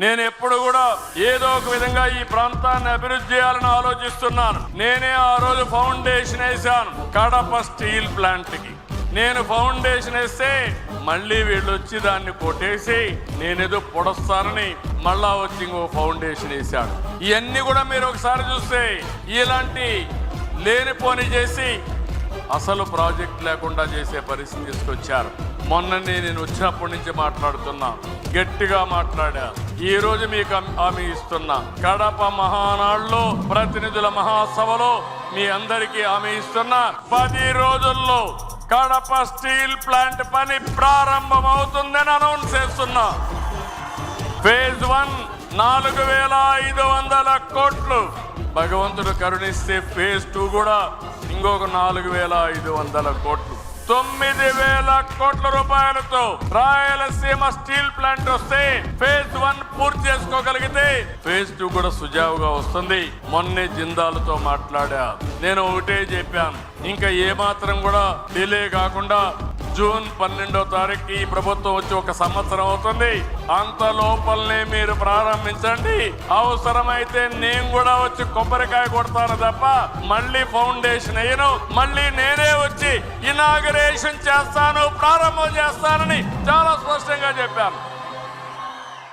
నేను ఎప్పుడు కూడా ఏదో ఒక విధంగా ఈ ప్రాంతాన్ని అభివృద్ధి చేయాలని ఆలోచిస్తున్నాను. నేనే ఆ రోజు ఫౌండేషన్ వేశాను కడప స్టీల్ ప్లాంట్ కి. నేను ఫౌండేషన్ వేస్తే మళ్ళీ వీళ్ళు వచ్చి దాన్ని కొట్టేసి నేనేదో పొడస్తానని మళ్ళా వచ్చి ఇంకో ఫౌండేషన్ వేశాడు. ఇవన్నీ కూడా మీరు ఒకసారి చూస్తే ఇలాంటి లేనిపోని చేసి అసలు ప్రాజెక్ట్ లేకుండా చేసే పరిస్థితి తీసుకొచ్చారు. మొన్ననే నేను వచ్చినప్పటి నుంచి మాట్లాడుతున్నా, గట్టిగా మాట్లాడా. ఈ రోజు మీకు హామీ ఇస్తున్నా, కడప మహానాడులో ప్రతినిధుల మహాసభలో మీ అందరికీ హామీ ఇస్తున్నా, 10 రోజుల్లో కడప స్టీల్ ప్లాంట్ పని ప్రారంభమవుతుందని అనౌన్స్ చేస్తున్నా. ఫేజ్ 1 4,500 కోట్లు. భగవంతుడు కరుణిస్తే ఫేజ్ 2 కూడా ఇంకొక 4,500 కోట్లు. 9,000 కోట్ల రూపాయలతో రాయలసీమ స్టీల్ ప్లాంట్ వస్తే ఫేజ్ 1 పూర్తి చేసుకోగలిగితే ఫేజ్ 2 కూడా సుజావుగా వస్తుంది. మొన్నే జిందాల్తో మాట్లాడా, నేను ఒకటే చెప్పాను, ఇంకా ఏమాత్రం కూడా డిలే కాకుండా జూన్ 12వ తారీఖుకి ఈ ప్రభుత్వం వచ్చి 1 సంవత్సరం అవుతుంది. అంత లోపలనే మీరు ప్రారంభించండి. అవసరమైతే నేను కూడా వచ్చి కొబ్బరికాయ కొడతాను తప్ప మళ్ళీ ఫౌండేషన్ అయ్యను, మళ్ళీ నేనే వచ్చి ఇనాగరేషన్ చేస్తాను, ప్రారంభం చేస్తానని చాలా స్పష్టంగా చెప్పాను.